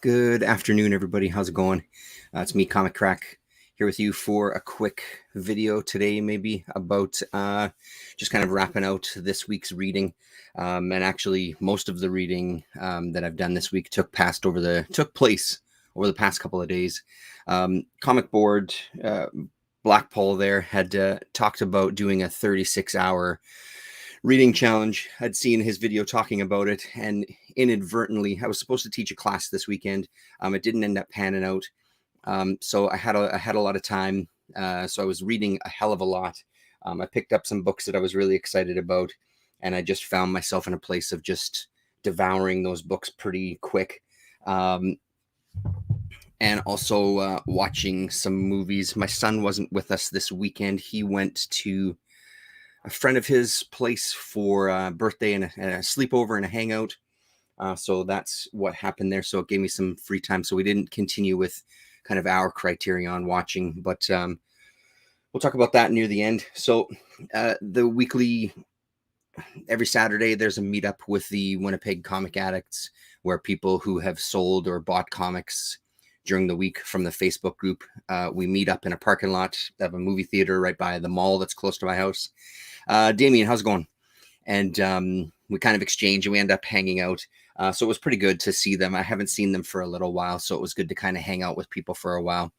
Good afternoon, everybody. How's it going? It's me, Comic Crack, here with you for a quick video today, maybe about just kind of wrapping out this week's reading. And actually, most of the reading that I've done this week took place over the past couple of days. Comic Board Black Pole there had talked about doing a 36-hour reading challenge. I'd seen his video talking about it, and inadvertently, I was supposed to teach a class this weekend. It didn't end up panning out. So I had a lot of time. So I was reading a hell of a lot. I picked up some books that I was really excited about, and I just found myself in a place of just devouring those books pretty quick. And also watching some movies. My son wasn't with us this weekend. He went to a friend of his place for a birthday and a sleepover and a hangout. So that's what happened there. So it gave me some free time. So we didn't continue with kind of our criteria on watching, but we'll talk about that near the end. So every Saturday, there's a meetup with the Winnipeg Comic Addicts where people who have sold or bought comics during the week from the Facebook group, we meet up in a parking lot of a movie theater right by the mall that's close to my house. Damien, how's it going? And we kind of exchange and we end up hanging out. So it was pretty good to see them. I haven't seen them for a little while, so it was good to kind of hang out with people for a while,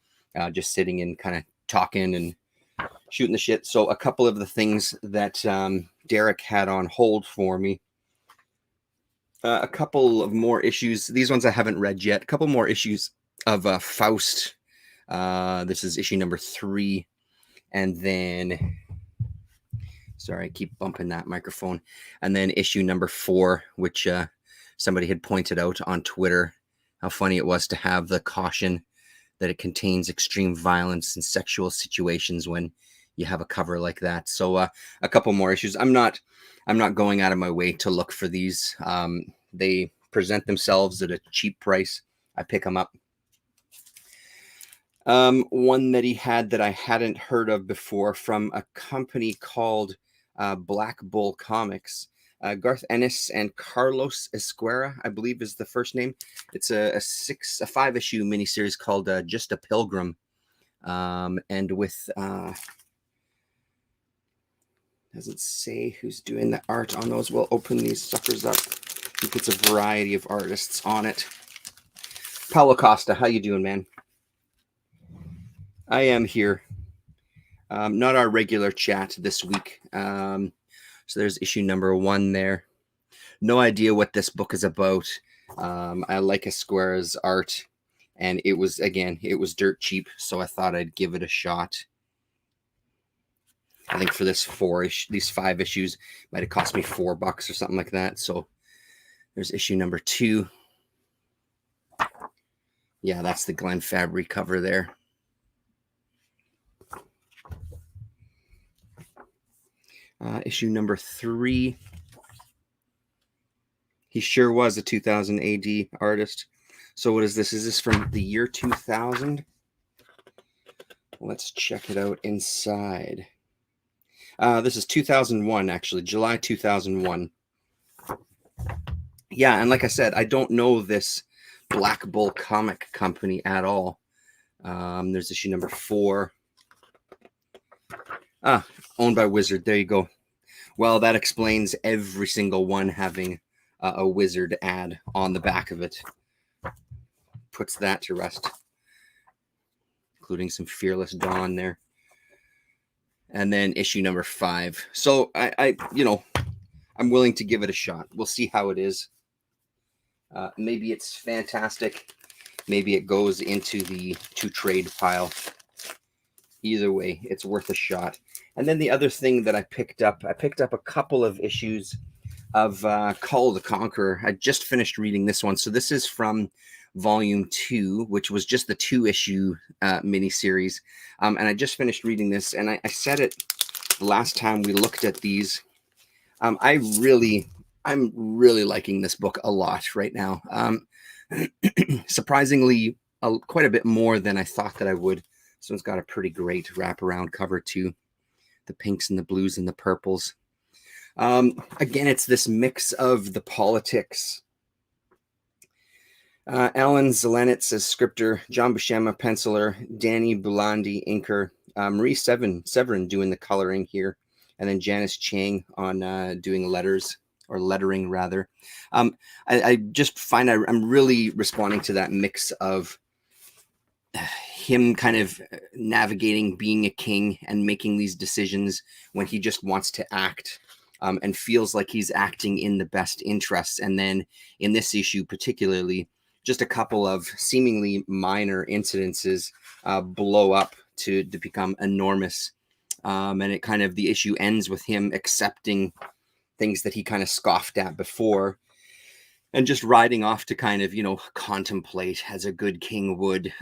just sitting and kind of talking and shooting the shit. So a couple of the things that Derek had on hold for me, a couple of more issues. These ones I haven't read yet. A couple more issues of Faust. This is issue number 3. And then, sorry, I keep bumping that microphone. And then issue number 4, which somebody had pointed out on Twitter, how funny it was to have the caution that it contains extreme violence and sexual situations when you have a cover like that. So a couple more issues. I'm not going out of my way to look for these. They present themselves at a cheap price. I pick them up. One that he had that I hadn't heard of before from a company called Black Bull Comics. Garth Ennis and Carlos Esquera, I believe is the first name. It's a 5-issue miniseries called Just a Pilgrim. And with, doesn't say who's doing the art on those. We'll open these suckers up. He puts a variety of artists on it. Paulo Costa, how you doing, man? I am here. Not our regular chat this week. So there's issue number 1 there. No idea what this book is about. I like Esquera's art, and it was dirt cheap, so I thought I'd give it a shot. I think for these 5 issues, might have cost me $4 or something like that. So there's issue number 2. Yeah, that's the Glenn Fabry cover there. Issue number 3. He sure was a 2000 AD artist. So what is this? Is this from the year 2000? Let's check it out inside. This is 2001, actually, July 2001. Yeah, and like I said, I don't know this Black Bull comic company at all. There's issue number 4. Owned by Wizard. There you go. Well, that explains every single one having a Wizard ad on the back of it. Puts that to rest, including some Fearless Dawn there. And then issue number 5. So I'm willing to give it a shot. We'll see how it is. Maybe it's fantastic. Maybe it goes into the to trade pile. Either way, it's worth a shot. And then the other thing that I picked up a couple of issues of Call of the Conqueror. I just finished reading this one. So this is from volume 2, which was just the 2-issue miniseries. And I just finished reading this, and I said it the last time we looked at these. I'm really liking this book a lot right now. Surprisingly, quite a bit more than I thought that I would. This one's got a pretty great wraparound cover too. The pinks and the blues and the purples. Again, it's this mix of the politics Alan Zelenitz as scripter, John Buscema penciler, Danny Bulandi inker, Marie Severin doing the coloring here, and then Janice Chang on doing letters or lettering rather. I just find I'm really responding to that mix of him kind of navigating being a king and making these decisions when he just wants to act and feels like he's acting in the best interests. And then in this issue, particularly, just a couple of seemingly minor incidences blow up to become enormous. And it kind of, the issue ends with him accepting things that he kind of scoffed at before and just riding off to kind of, contemplate as a good king would,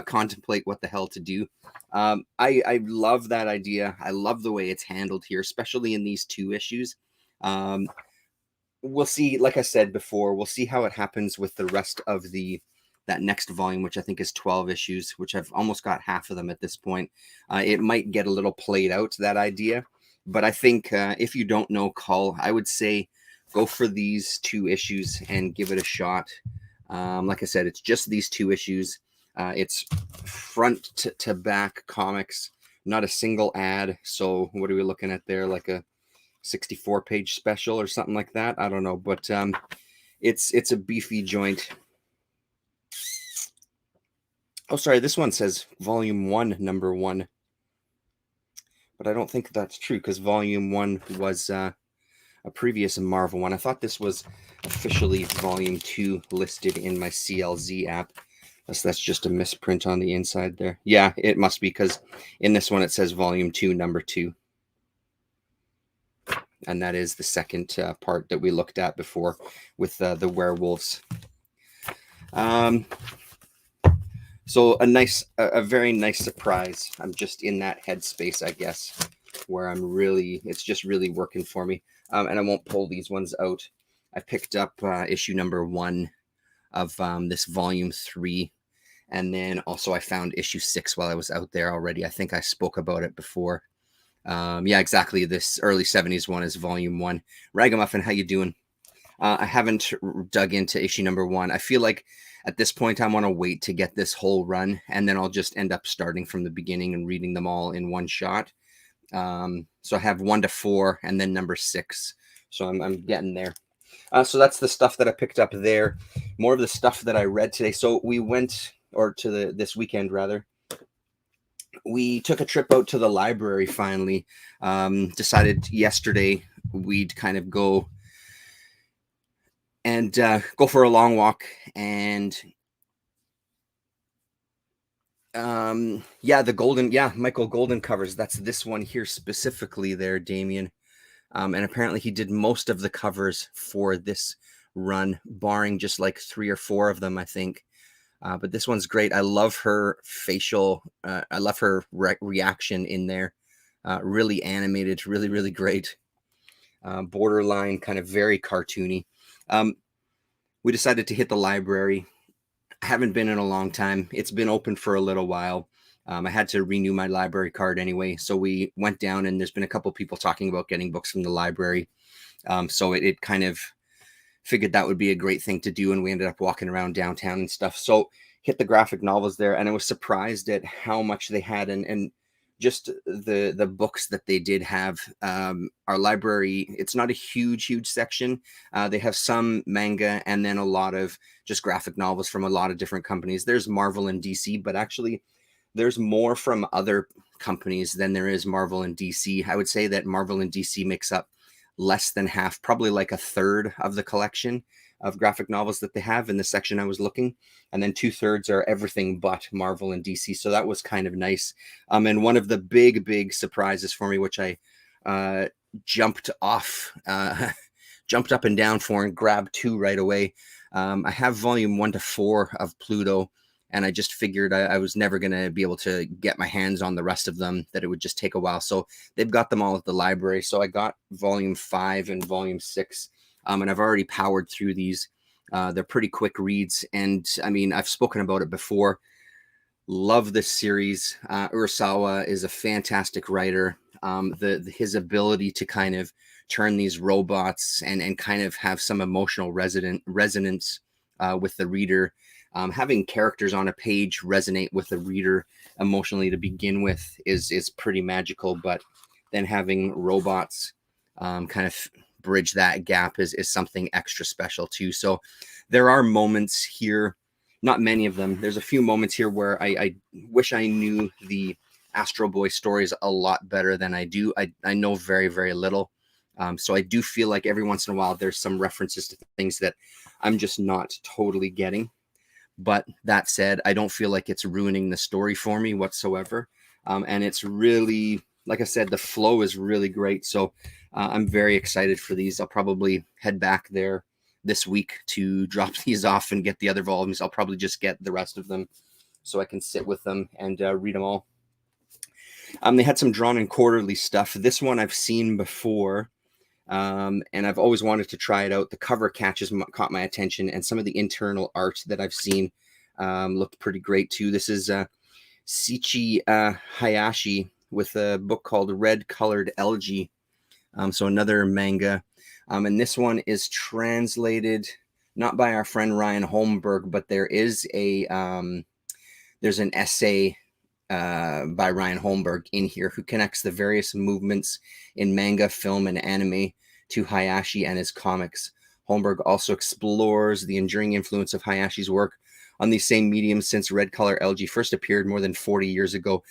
contemplate what the hell to do. I love that idea. I love the way it's handled here, especially in these two issues. We'll see, like I said before, we'll see how it happens with the rest of that next volume, which I think is 12 issues, which I've almost got half of them at this point. It might get a little played out, that idea. But I think if you don't know Cull, I would say go for these two issues and give it a shot. Like I said, it's just these two issues. It's front to back comics, not a single ad. So what are we looking at there? Like a 64-page special or something like that. I don't know, but it's a beefy joint. Oh, sorry, this one says Volume 1, Number 1. But I don't think that's true because Volume 1 was a previous Marvel one. I thought this was officially Volume 2 listed in my CLZ app. That's just a misprint on the inside there. Yeah, it must be because in this one it says Volume 2, Number 2. And that is the second part that we looked at before with the werewolves. So a very nice surprise. I'm just in that headspace, I guess, where it's just really working for me. And I won't pull these ones out. I picked up issue number 1 of this volume 3. And then also I found issue 6 while I was out there already. I think I spoke about it before. Yeah, exactly. This early 70s one is volume 1. Ragamuffin, how you doing? I haven't dug into issue number 1. I feel like at this point I want to wait to get this whole run, and then I'll just end up starting from the beginning and reading them all in one shot. So I have 1 to 4 and then number 6. So I'm getting there. So that's the stuff that I picked up there. More of the stuff that I read today. So we went, or to this weekend rather, we took a trip out to the library finally. Decided yesterday we'd kind of go and go for a long walk. And Michael Golden covers. That's this one here specifically there, Damien. And apparently he did most of the covers for this run, barring just like 3 or 4 of them, I think. But this one's great. I love her facial. I love her reaction in there. Really animated, really, really great. Borderline, kind of very cartoony. We decided to hit the library. I haven't been in a long time. It's been open for a little while. I had to renew my library card anyway. So we went down, and there's been a couple people talking about getting books from the library. So it kind of figured that would be a great thing to do. And we ended up walking around downtown and stuff. So hit the graphic novels there. And I was surprised at how much they had and just the books that they did have. Our library, it's not a huge section. They have some manga and then a lot of just graphic novels from a lot of different companies. There's Marvel and DC, but actually there's more from other companies than there is Marvel and DC. I would say that Marvel and DC makes up less than half, probably like a third of the collection of graphic novels that they have in the section I was looking. And then 2/3 are everything but Marvel and DC. So that was kind of nice. And one of the big surprises for me, which I jumped up and down for and grabbed 2 right away. I have volume 1 to 4 of Pluto. And I just figured I was never going to be able to get my hands on the rest of them, that it would just take a while. So they've got them all at the library. So I got volume 5 and volume 6. And I've already powered through these. They're pretty quick reads. And I mean, I've spoken about it before. Love this series. Urasawa is a fantastic writer. His ability to kind of turn these robots and kind of have some emotional resonance with the reader. Having characters on a page resonate with the reader emotionally to begin with is pretty magical, but then having robots kind of bridge that gap is something extra special too. So there are moments here, not many of them. There's a few moments here where I wish I knew the Astro Boy stories a lot better than I do. I know very, very little. So I do feel like every once in a while there's some references to things that I'm just not totally getting. But that said, I don't feel like it's ruining the story for me whatsoever. And it's really, like I said, the flow is really great. So I'm very excited for these. I'll probably head back there this week to drop these off and get the other volumes. I'll probably just get the rest of them so I can sit with them and read them all. They had some drawn and quarterly stuff. This one I've seen before. And I've always wanted to try it out. The cover caught my attention, and some of the internal art that I've seen looked pretty great too. This is Sichi Hayashi with a book called Red Colored Algae. So another manga. And this one is translated not by our friend Ryan Holmberg, but there is there's an essay by Ryan Holmberg in here, who connects the various movements in manga, film, and anime to Hayashi and his comics. Holmberg also explores the enduring influence of Hayashi's work on these same mediums since Red Color Algae first appeared more than 40 years ago.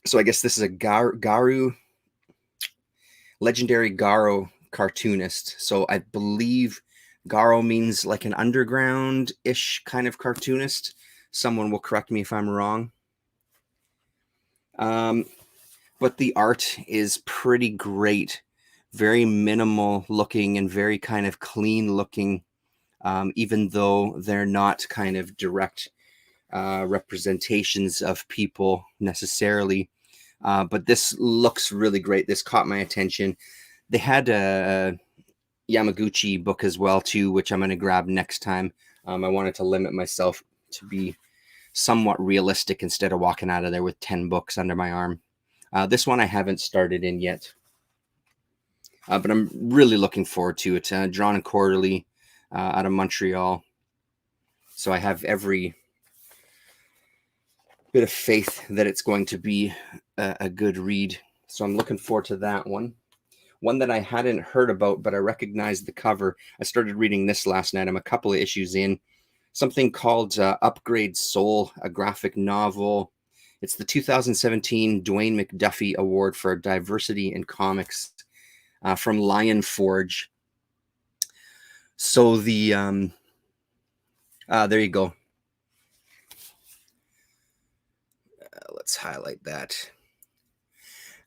So I guess this is a legendary Garo cartoonist. So I believe Garo means like an underground-ish kind of cartoonist. Someone will correct me if I'm wrong. But the art is pretty great, very minimal looking and very kind of clean looking, even though they're not kind of direct representations of people necessarily. But this looks really great. This caught my attention. They had a Yamaguchi book as well too, which I'm going to grab next time. I wanted to limit myself to be somewhat realistic instead of walking out of there with 10 books under my arm. This one I haven't started in yet, but I'm really looking forward to it. Drawn and quarterly out of Montreal. So I have every bit of faith that it's going to be a good read. So I'm looking forward to that one. One that I hadn't heard about, but I recognized the cover. I started reading this last night. I'm a couple of issues in. Something called Upgrade Soul, a graphic novel. It's the 2017 Dwayne McDuffie Award for Diversity in Comics from Lion Forge. So the there you go. Let's highlight that.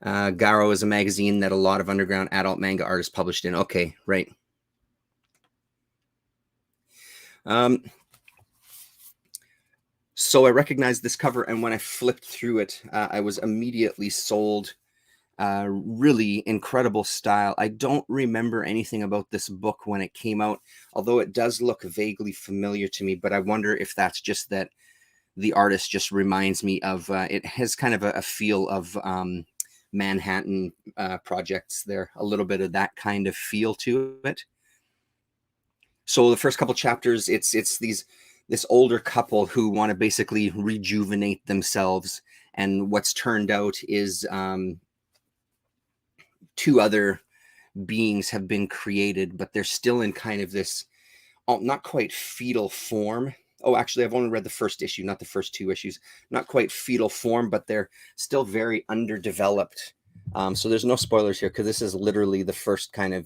Garo is a magazine that a lot of underground adult manga artists published in. Okay, right. So I recognized this cover, and when I flipped through it, I was immediately sold. Really incredible style. I don't remember anything about this book when it came out, although it does look vaguely familiar to me, but I wonder if that's just that the artist just reminds me of, it has kind of a feel of Manhattan projects there, a little bit of that kind of feel to it. So the first couple chapters, it's this older couple who want to basically rejuvenate themselves, and what's turned out is two other beings have been created, but they're still in kind of this not quite fetal form. Oh, actually, I've only read the first issue, not the first two issues. Not quite fetal form, but they're still very underdeveloped. So there's no spoilers here, because this is literally the first kind of,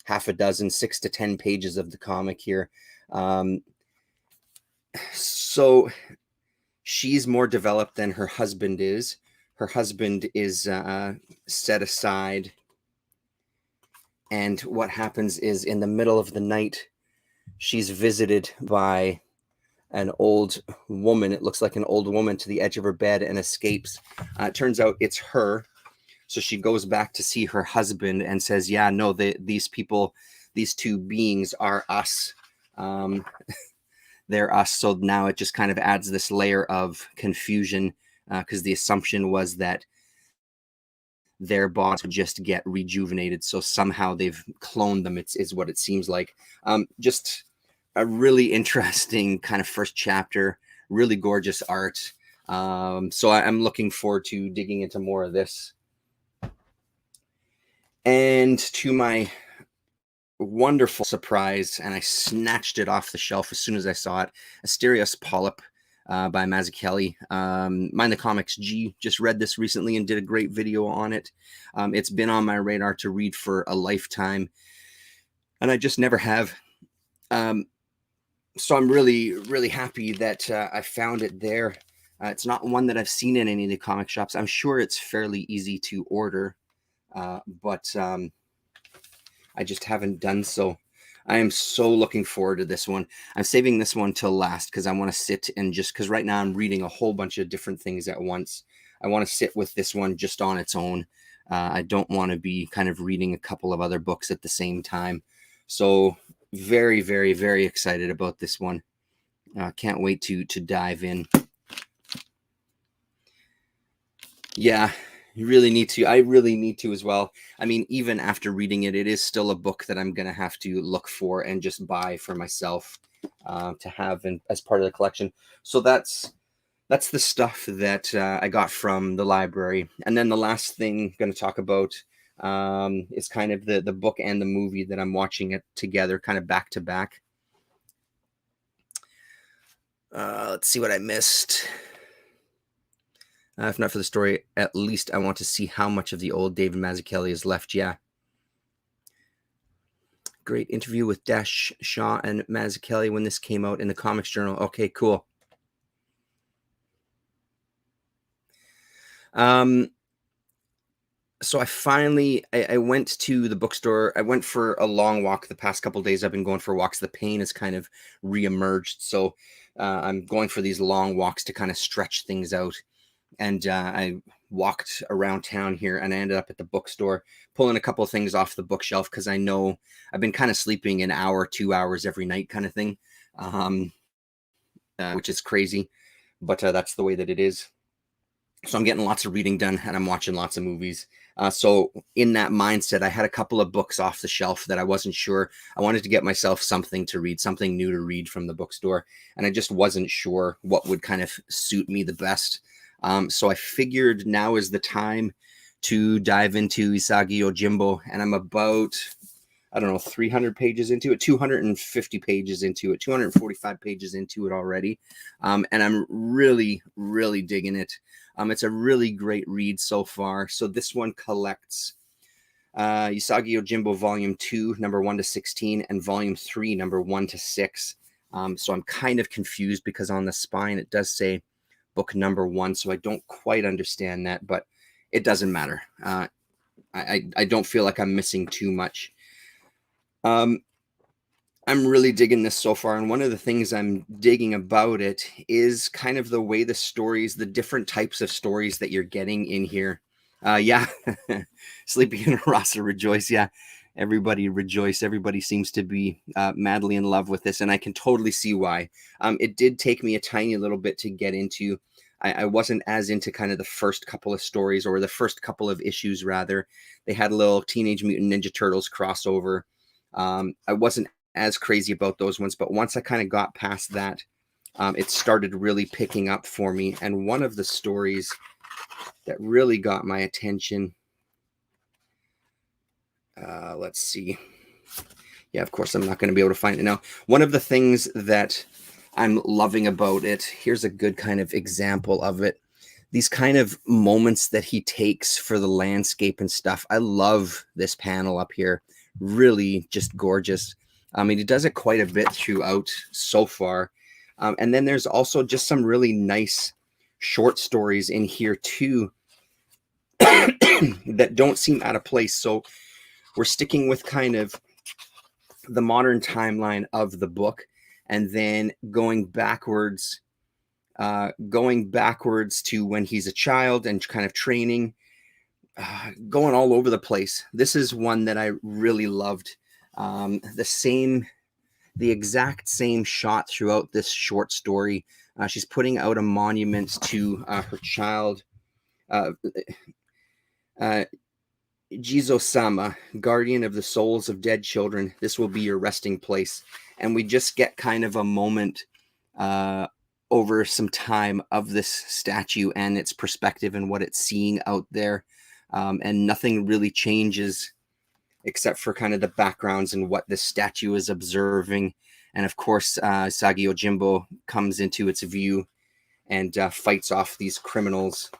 half a dozen, 6 to 10 pages of the comic here. So she's more developed than her husband is. Her husband is set aside. And what happens is, in the middle of the night, she's visited by an old woman. It looks like an old woman to the edge of her bed and escapes. It turns out it's her. So she goes back to see her husband and says, yeah, no, these people, these two beings are us. They're us. So now it just kind of adds this layer of confusion, because the assumption was that their bodies would just get rejuvenated. So somehow they've cloned them. Is what it seems like. Just a really interesting kind of first chapter, really gorgeous art. So I'm looking forward to digging into more of this. And to my wonderful surprise, and I snatched it off the shelf as soon as I saw it, Asterios Polyp by Mazzucchelli. Mind the Comics G just read this recently and did a great video on it. It's been on my radar to read for a lifetime, and I just never have. So I'm really, really happy that I found it there. It's not one that I've seen in any of the comic shops. I'm sure it's fairly easy to order, but I just haven't done so. I am so looking forward to this one. I'm saving this one till last because I want to sit and just, because right now I'm reading a whole bunch of different things at once. I want to sit with this one just on its own. I don't want to be kind of reading a couple of other books at the same time. So very, very, very excited about this one. Can't wait to dive in. Yeah, you really need to. I really need to as well. I mean, even after reading it, it is still a book that I'm going to have to look for and just buy for myself to have as part of the collection. So that's the stuff that I got from the library. And then the last thing I'm going to talk about is kind of the book and the movie that I'm watching it together, kind of back to back. Let's see what I missed. If not for the story, at least I want to see how much of the old David Mazzucchelli is left. Yeah. Great interview with Dash Shaw and Mazzucchelli when this came out in the Comics Journal. Okay, cool. So I finally, I went to the bookstore. I went for a long walk the past couple of days. I've been going for walks. The pain has kind of reemerged. So I'm going for these long walks to kind of stretch things out. And I walked around town here and I ended up at the bookstore pulling a couple of things off the bookshelf because I know I've been kind of sleeping an hour, 2 hours every night kind of thing, which is crazy, but that's the way that it is. So I'm getting lots of reading done and I'm watching lots of movies. So in that mindset, I had a couple of books off the shelf that I wasn't sure. I wanted to get myself something to read, something new to read from the bookstore. And I just wasn't sure what would kind of suit me the best. So I figured now is the time to dive into Isagiojimbo, and I'm about, I don't know, 300 pages into it, 250 pages into it, 245 pages into it already. And I'm really, really digging it. It's a really great read so far. So this one collects Isagiojimbo Volume 2, number 1 to 16, and Volume 3, number 1 to 6. So I'm kind of confused because on the spine it does say book number 1, so I don't quite understand that, but it doesn't matter. I don't feel like I'm missing too much. I'm really digging this so far, and one of the things I'm digging about it is kind of the way the stories, the different types of stories that you're getting in here. Yeah, Sleepy and Rasa rejoice. Yeah, everybody rejoice. Everybody seems to be madly in love with this, and I can totally see why. It did take me a tiny little bit to get into. I wasn't as into kind of the first couple of stories, or the first couple of issues, rather. They had a little Teenage Mutant Ninja Turtles crossover. I wasn't as crazy about those ones, but once I kind of got past that, it started really picking up for me. And one of the stories that really got my attention, let's see. Yeah, of course, I'm not going to be able to find it now. One of the things that I'm loving about it, here's a good kind of example of it. These kind of moments that he takes for the landscape and stuff. I love this panel up here. Really just gorgeous. I mean, he does it quite a bit throughout so far. And then there's also just some really nice short stories in here too that don't seem out of place. So we're sticking with kind of the modern timeline of the book, and then going backwards to when he's a child and kind of training, going all over the place. This is one that I really loved. The exact same shot throughout this short story. She's putting out a monument to her child, Jizo-sama, guardian of the souls of dead children. This will be your resting place. and we just get kind of a moment over some time of this statue and its perspective and what it's seeing out there. And nothing really changes except for kind of the backgrounds and what the statue is observing. And of course, Isagiojimbo comes into its view and fights off these criminals.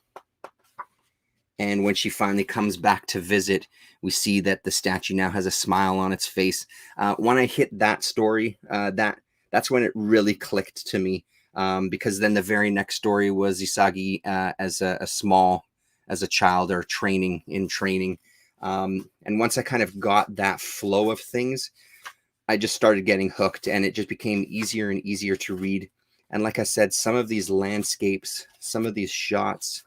And when she finally comes back to visit, we see that the statue now has a smile on its face. When I hit that story, that's when it really clicked to me, because then the very next story was Isagi as a child, or training. And once I kind of got that flow of things, I just started getting hooked, and it just became easier and easier to read. And like I said, some of these landscapes, some of these shots,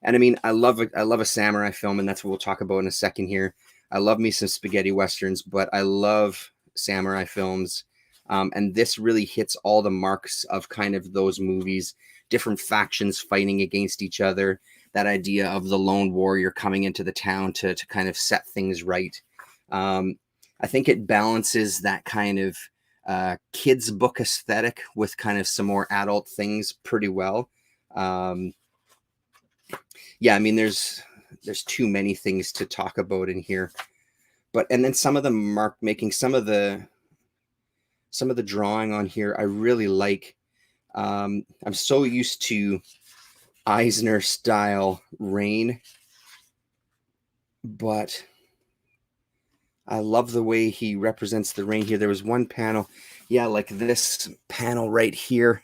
and I mean, I love a samurai film, and that's what we'll talk about in a second here. I love me some spaghetti westerns, but I love samurai films. And this really hits all the marks of kind of those movies, different factions fighting against each other, that idea of the lone warrior coming into the town to kind of set things right. I think it balances that kind of kids book aesthetic with kind of some more adult things pretty well. Yeah, I mean, there's too many things to talk about in here, and then some of the mark making, some of the drawing on here, I really like. I'm so used to Eisner style rain, but I love the way he represents the rain here. There was one panel, yeah, like this panel right here,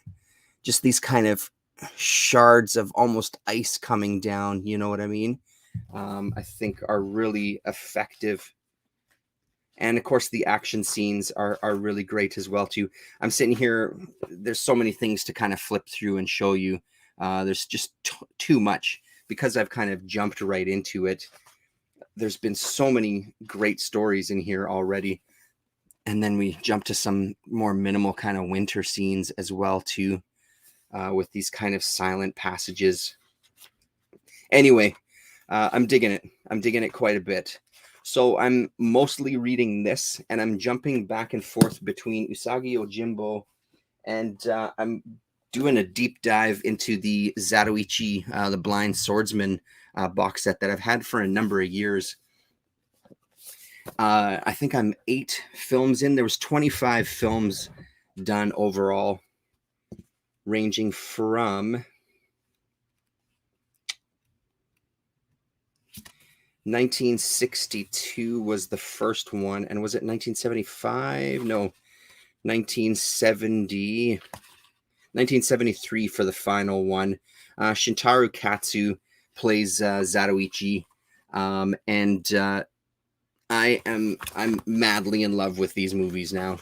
just these kind of shards of almost ice coming down, you know what I mean? I think are really effective. And of course, the action scenes are really great as well too. I'm sitting here, there's so many things to kind of flip through and show you. There's just too much, because I've kind of jumped right into it. There's been so many great stories in here already. And then we jump to some more minimal kind of winter scenes as well too, with these kind of silent passages. Anyway, I'm digging it. I'm digging it quite a bit. So I'm mostly reading this, and I'm jumping back and forth between Isagiojimbo, and I'm doing a deep dive into the Zadoichi, the Blind Swordsman box set that I've had for a number of years. I think I'm 8 films in. There was 25 films done overall, ranging from 1962 was the first one, and was it 1975? No, 1973 for the final one. Shintaro Katsu plays Zadoichi, and I'm madly in love with these movies now.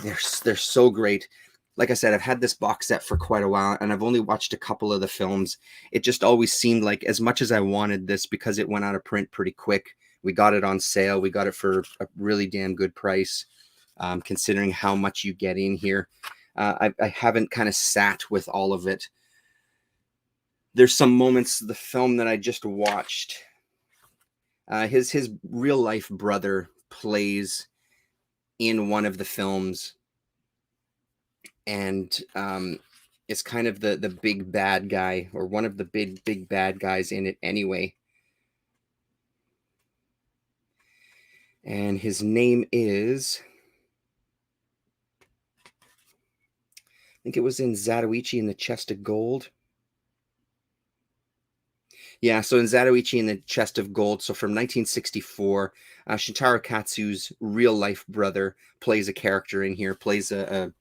They're so great. Like I said, I've had this box set for quite a while, and I've only watched a couple of the films. It just always seemed like, as much as I wanted this, because it went out of print pretty quick, we got it on sale. We got it for a really damn good price, considering how much you get in here. I haven't kind of sat with all of it. There's some moments, the film that I just watched, his real life brother plays in one of the films, and it's kind of the big bad guy, or one of the big bad guys in it anyway. And his name is, I think it was in Zadoichi in the Chest of Gold. Yeah, so in Zadoichi in the Chest of Gold, so from 1964, Shintaro Katsu's real life brother plays a character in here, plays a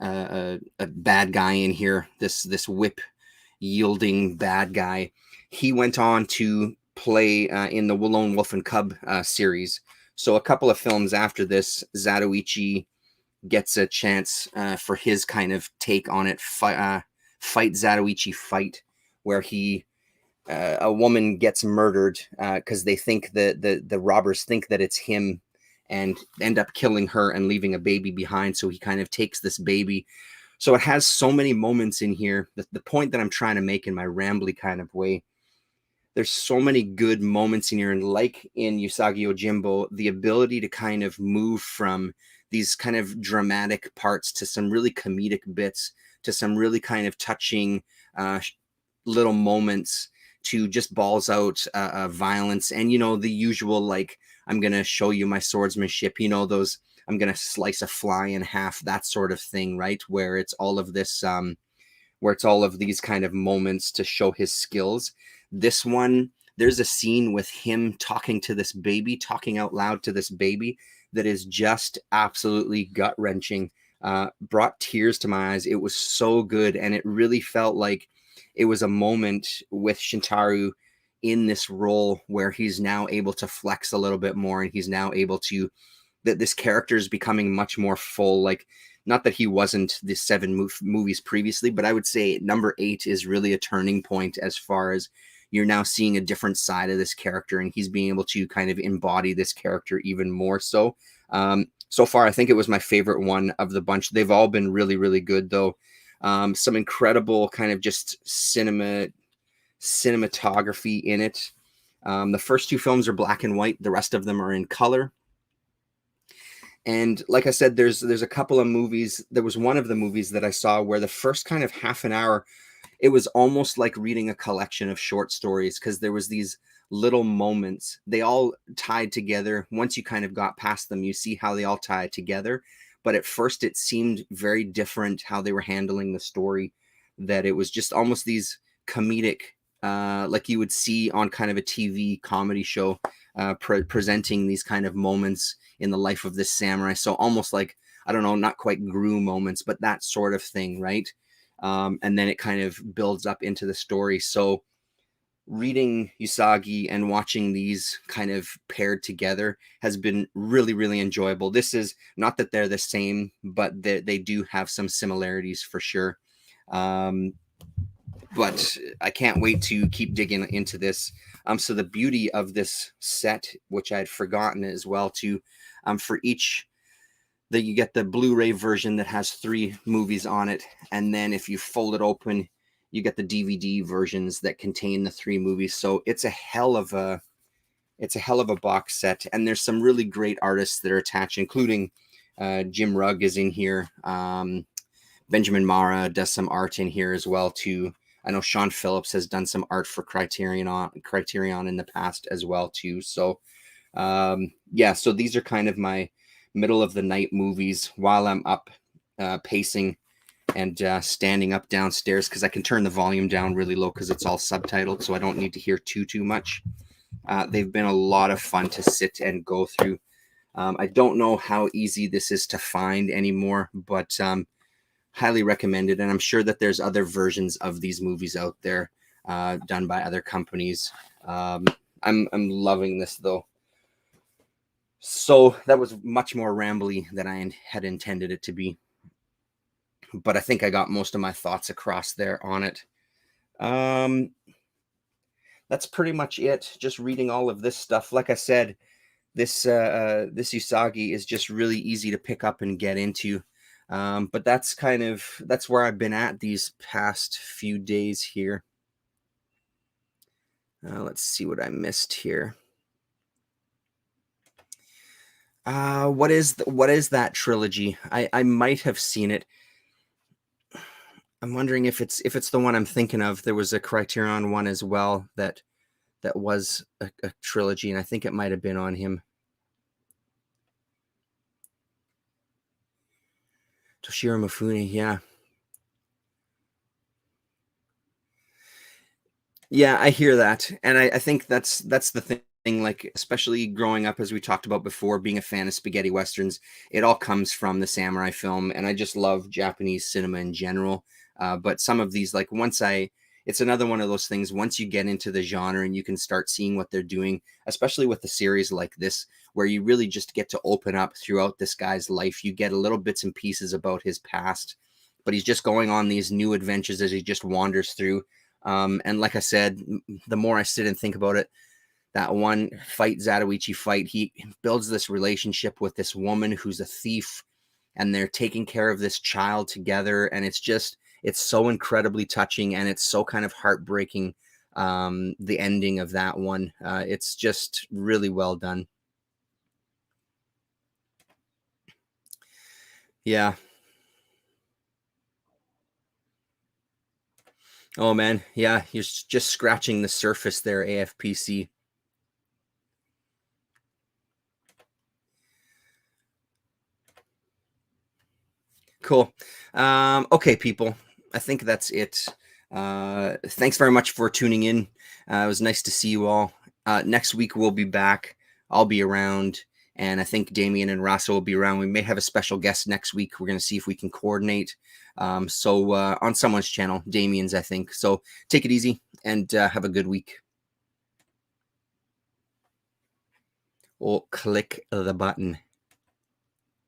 bad guy in here, this whip yielding bad guy. He went on to play in the Lone Wolf and Cub series. So a couple of films after this, Zadoichi gets a chance for his kind of take on it. Fight Zadoichi Fight, where a woman gets murdered because they think the robbers think that it's him, and end up killing her and leaving a baby behind. So he kind of takes this baby. So it has so many moments in here. The point that I'm trying to make in my rambly kind of way, there's so many good moments in here. And like in Isagiojimbo, the ability to kind of move from these kind of dramatic parts to some really comedic bits to some really kind of touching little moments to just balls out violence and, you know, the usual, like, I'm going to show you my swordsmanship, you know, those, I'm going to slice a fly in half, that sort of thing, right? Where it's all of this, where it's all of these kind of moments to show his skills. This one, there's a scene with him talking to this baby, talking out loud to this baby that is just absolutely gut-wrenching. Brought tears to my eyes. It was so good, and it really felt like it was a moment with Shintaro in this role where he's now able to flex a little bit more, and he's now able to, that this character is becoming much more full. Like, not that he wasn't the 7 movies previously, but I would say number 8 is really a turning point as far as you're now seeing a different side of this character, and he's being able to kind of embody this character even more so. So far, I think it was my favorite one of the bunch. They've all been really, really good, though. Some incredible kind of just cinematography in it. The first 2 films are black and white. The rest of them are in color. And like I said, there's a couple of movies. There was one of the movies that I saw where the first kind of half an hour, it was almost like reading a collection of short stories, because there was these little moments. They all tied together. Once you kind of got past them, you see how they all tie together. But at first it seemed very different how they were handling the story, that it was just almost these comedic, like you would see on kind of a TV comedy show, presenting these kind of moments in the life of this samurai. So almost like, I don't know, not quite Gru moments, but that sort of thing, right? And then it kind of builds up into the story. So reading Usagi and watching these kind of paired together has been really, really enjoyable. This is not that they're the same, but they do have some similarities for sure. But I can't wait to keep digging into this. So the beauty of this set, which I had forgotten as well, too, for each, that you get the Blu-ray version that has 3 movies on it, and then if you fold it open, you get the DVD versions that contain the 3 movies. So it's a hell of a box set, and there's some really great artists that are attached, including Jim Rugg is in here. Benjamin Mara does some art in here as well too. I know Sean Phillips has done some art for Criterion in the past as well too. So yeah, so these are kind of my middle of the night movies while I'm up pacing and standing up downstairs, because I can turn the volume down really low because it's all subtitled, so I don't need to hear too much. They've been a lot of fun to sit and go through. I don't know how easy this is to find anymore, but highly recommended. And I'm sure that there's other versions of these movies out there done by other companies. I'm loving this though. So that was much more rambly than I had intended it to be, but I think I got most of my thoughts across there on it. That's pretty much it. Just reading all of this stuff. Like I said, this Usagi is just really easy to pick up and get into. But that's where I've been at these past few days here. Let's see what I missed here. What is that trilogy? I might have seen it. I'm wondering if it's the one I'm thinking of. There was a Criterion one as well that was a trilogy, and I think it might have been on him. Toshiro Mifune, yeah. Yeah, I hear that. And I think that's the thing, like, especially growing up, as we talked about before, being a fan of spaghetti westerns, it all comes from the samurai film, and I just love Japanese cinema in general. But some of these, like, it's another one of those things, once you get into the genre and you can start seeing what they're doing, especially with the series like this, where you really just get to open up throughout this guy's life. You get a little bits and pieces about his past, but he's just going on these new adventures as he just wanders through. And like I said, the more I sit and think about it, that one fight, Zadoichi fight, he builds this relationship with this woman who's a thief, and they're taking care of this child together. And it's so incredibly touching, and it's so kind of heartbreaking. The ending of that one, it's just really well done. Yeah. Oh man, yeah, you're just scratching the surface there, AFPC. Cool. Okay, people, I think that's it. Thanks very much for tuning in. It was nice to see you all. Next week we'll be back. I'll be around, and I think Damien and Rasa will be around. We may have a special guest next week. We're going to see if we can coordinate. So on someone's channel, Damien's, I think. So take it easy and have a good week. Or click the button.